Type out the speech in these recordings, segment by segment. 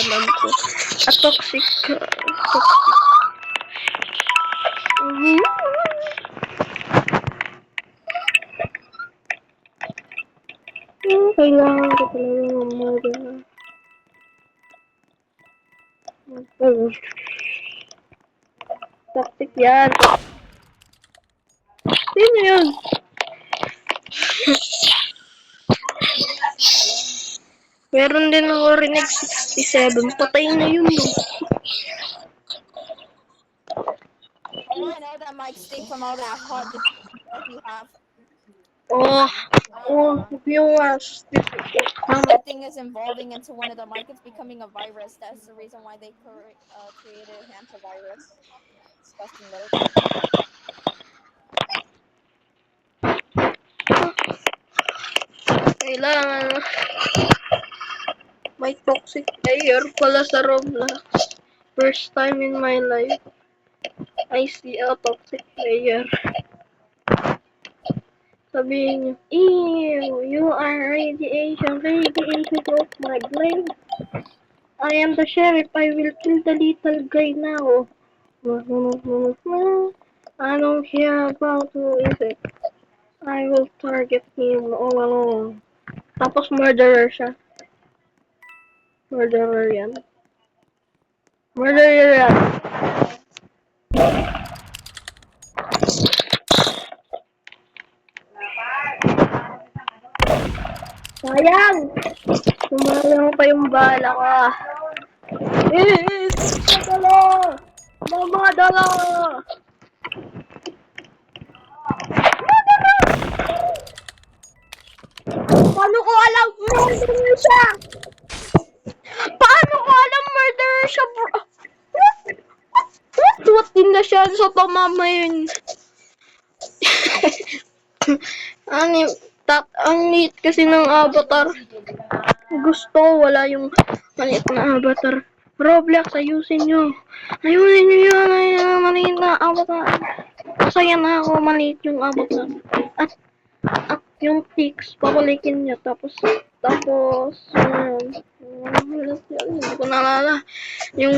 alam ko. A toxic. Kailangan ko talaga mag-murder. Toxic yan. Sino yun? Meron din ako rinig 67. Patay na yun, no? I know that might stink from all that hot that you have. Yung That thing is evolving into one of the mic. It's becoming a virus. That's the reason why they created an antivirus. Disgusting little thing. kailangan may toxic player pala sa Roblox. First time in my life, I see a toxic player. Sabihin niyo, ew, you are radiation of my brain. I am the sheriff, I will kill the little guy now. I don't care about who is it. I will target him all along. Tapos murderer siya. Murderer yan. Murderer yan. Sayang! Sumayang pa yung bala ko. Dala! Mama, dala! Paano ko alam murderer siya? Paano ko alam murderer siya, bro? What din na siya sa pamama yun? Ang neat kasi ng avatar. Gusto, wala yung maliit na avatar. Roblox, ayusin nyo. Ayusin nyo yun, maliit na avatar. Masaya na ako, maliit yung avatar. At yung tics, papalikin nyo. Tapos, hindi ko naalala. Yung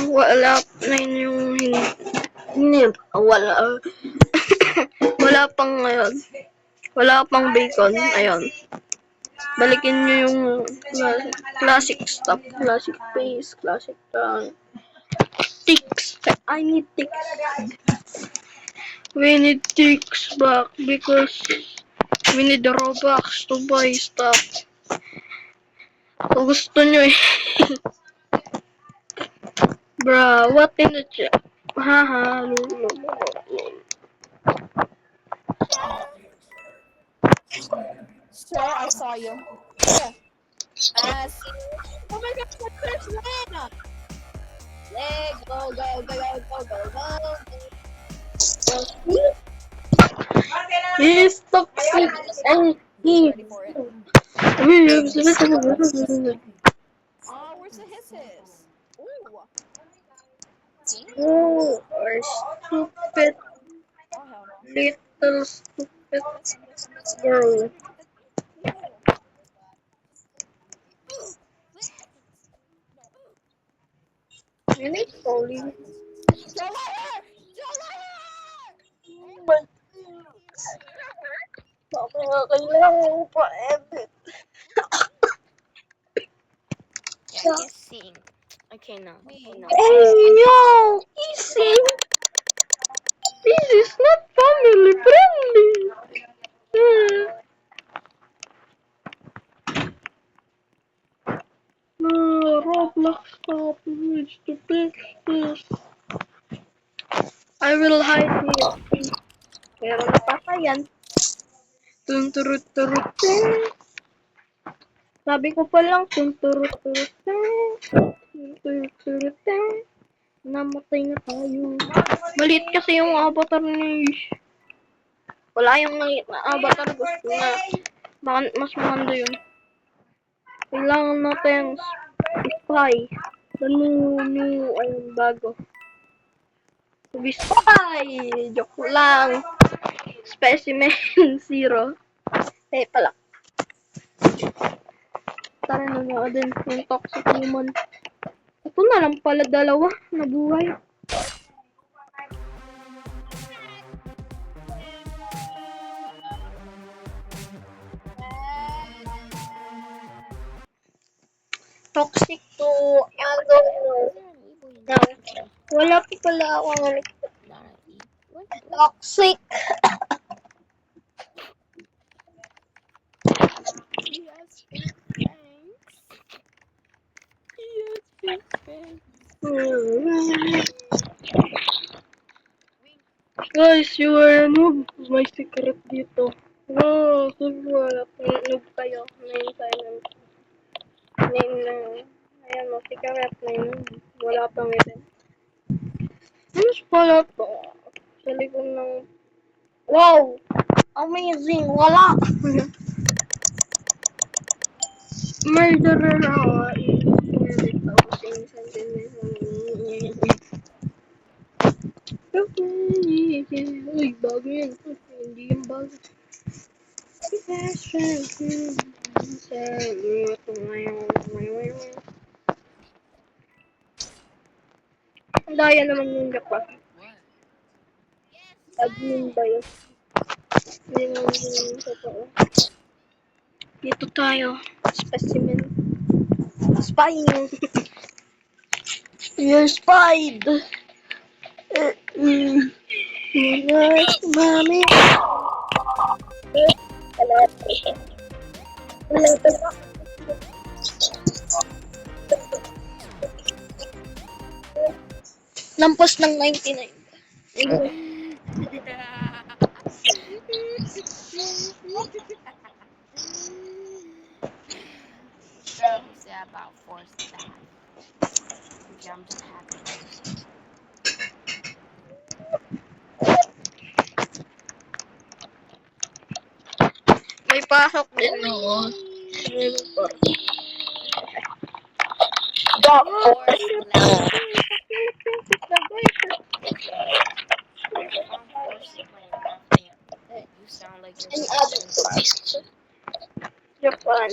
wala na yun yung wala. Wala pang ngayon. Wala pang bacon. Ayun. Balikin nyo yung classic stuff. Classic face. Classic ticks. I need ticks. We need ticks back because we need the Robux to buy stuff. Kung gusto nyo eh. Bruh, what in the chat? Haha, lol. Sir, I saw you. Yeah. Oh my god, what's this man? Go, go, go, go, go, go, go. He's toxic and he. Ready for it. Oh, where's the hisses? Ooh. You are stupid, Oh, hell no. little stupid girl. Really sorry. Baka nga kailangan mo pa edit. Yeah, I can sing. Okay, no. Hey, yo! Easy! This is not family friendly! No, Roblox stop needs to fix this. I will hide here. Pero napakayan. Tunturut-turut. Sabi ko pa lang, tunturut-turut. Tunturut-turut. Namatay na tayo. Maliit kasi yung avatar ni wala yung maliit na avatar. Gusto na mas maganda yun. Kailangan natin spy. Ayun, bago. Spy! Joke lang. Specimen 0. Pala. Tara na din yung toxic human. Ito na lang pala dalawa na buhay. Toxic to ano. Is there an evil in Now, this? wala pa pala akong Not an evil. What? toxic. He has fake fangs. He has fake fangs. Guys, you are a noob. May secret dito. No, wala. Noob kayo. Ngayon silent. Ngayon, ayan mo, secret na yun. Wala pang event. Ano pala to? Sa likod ng... Wow! Amazing! Wala! Murderer ako. Uy, bago yan. Hindi yung bago. Ang daya naman yung japa. Admin ba yun? Hindi naman yung totoo. Dito tayo. Specimen. Spying. You're spied. Yes, mommy. Lampas ng 99. Girl who said about forced that. Okay, I'm just happy to see. May pasok din ako. Forced laugh. I'm forced to play laughing. You sound like you're And so other serious. toys. Japan.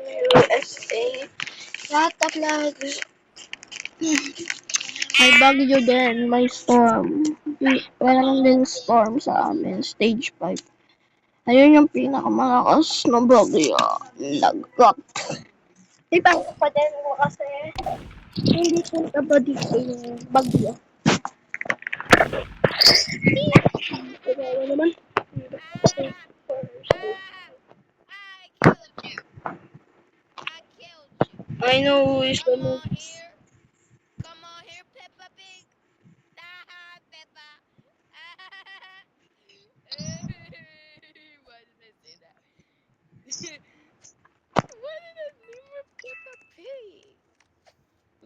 USA. Lahat at lahat. May bagyo din. May storm. Wala lang din storm sa amin. Stage 5. Ayun yung pinakamalakas na bagyo. Lagot. Diba pa din mo kasi hindi punta ba dito yung bagyo? Kaya naman. I killed you. I know who is the Come on most. here. Come on here, Peppa Pig. Peppa. Why did I say that? Why did I name her Peppa Pig?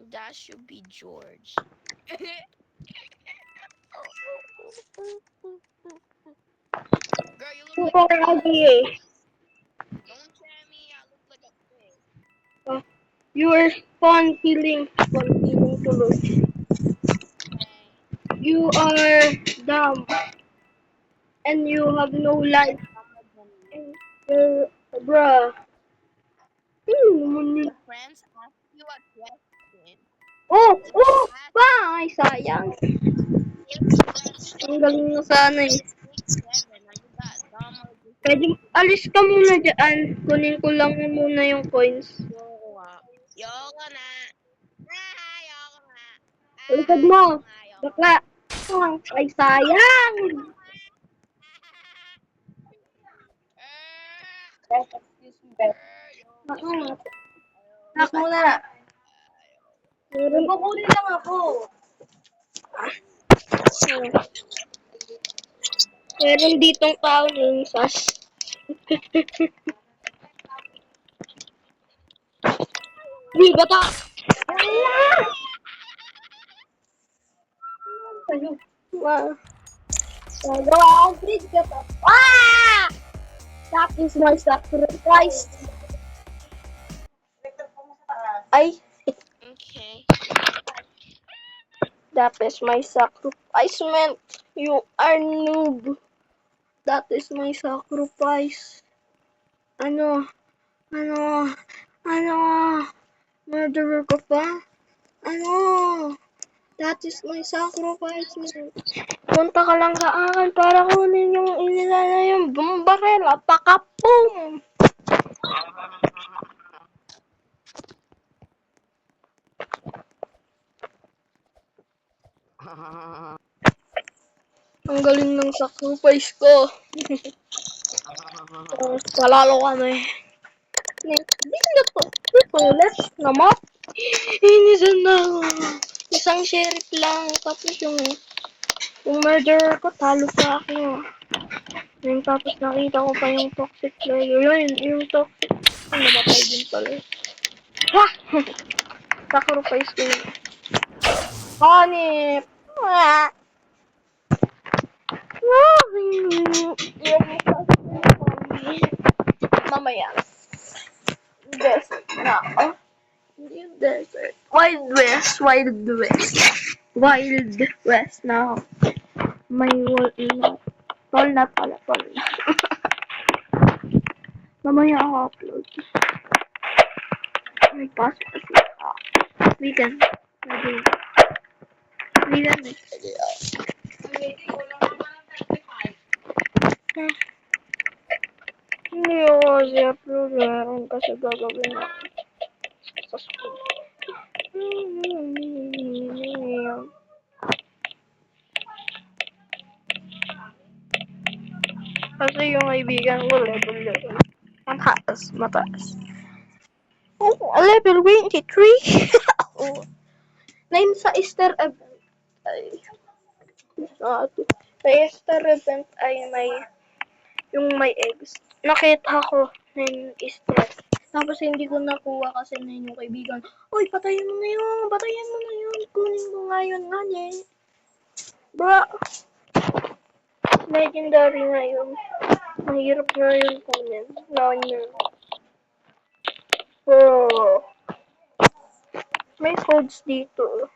That should be George. Girl, you look like Super a pig. ugly eh. Don't tell me I look like a pig. You are spawn killing. Spawn killing tuloy. Okay. You are dumb. And you have no life. And you're, bruh. Ano naman yun? Friends ask you a question. Oh! Oh! Pa! Ay, sayang. Ang galing na sana eh. Seven, are you that dumb or just Pwede, alis ka muna dyan. Kunin ko lang muna yung coins. Yoko na. Yoko na. Likod mo. Bakla. Ay, sayang. Excuse me, Beth. Nak muna. Kukunin lang ako. Meron ditong tao ng sas. Di bata! Wow. Ah! That is my sacrifice. Ay, Okay. that is my sacrifice. You are noob. That is my sacrifice. Ano? Ano? Ano? Murderer ko pa? Ano? That is my sacrifice. Punta ka lang sa akin para kunin yung inila na yung barel. Pakapong! Ang galing ng sacrifice ko. Palalo kami. Dito, let's naman. Inisan na ako. Isang sheriff lang. Tapos yung murderer ko, talo pa ako. Yung tapos nakita ko pa yung toxic player. Yun, yung toxic. Namatay din pala. Ha! Sacrifice ko yun. Hanip! Ah! Mamaya. Desert na ako. Yung desert. Wild West. Wild West. Wild West na ako. May wall na. Tol na pala. Tol na. Mamaya ako upload. May pasok kasi ako. Vegan. Vegan. Hindi ako kasi upload. Meron kasi gagawin ako sa school. Kasi yung kaibigan ko level. Mataas. Oh, level 23. Oh. Name sa Easter event ay sa Easter event ay may eggs. Nakita ko na yung Easter. Tapos hindi ko nakuha kasi na yung kaibigan. Uy, patayin mo na yun. Patayin mo na yun. Kunin ko nga yun nga eh. Bro. Legendary na yun. Mahirap na yun kunin. Bro. May codes dito.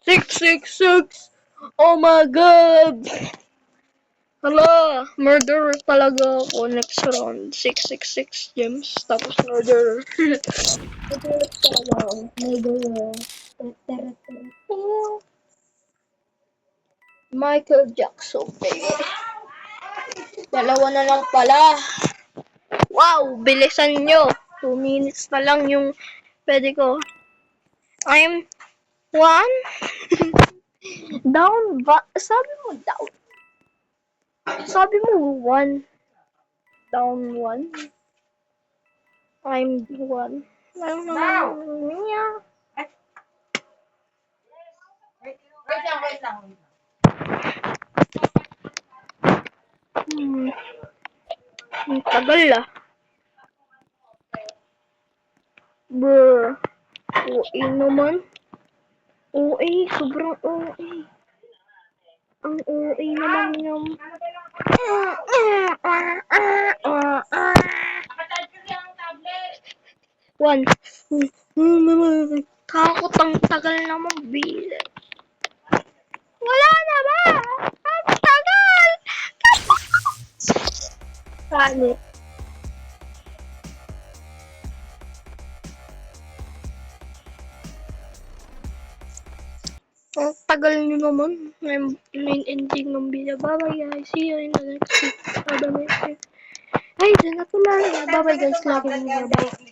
666! Oh my god! Hala, murderer talaga ako next round. 666 gems, tapos murderer. Murderer talaga ako. Murderer. Michael Jackson, baby. Dalawa na lang pala. Wow, bilisan nyo. 2 minutes na lang yung pwede ko. I'm one. Down ba? Sabi mo down. Sabi mo one. Down one. I'm one. Wait lang. Ang tagal ah. Brr. OA naman. OA. Sobrang OA. Ang OA naman yung... One. Kakot ang tagal naman bilang. Wala na ba? Ang tagal! Paano? Ang tagal nyo naman. Main ending ng video. Bye-bye guys. See you in the next video. Bye-bye. Ay, dyan na pala. Bye-bye guys. Love you. Bye-bye.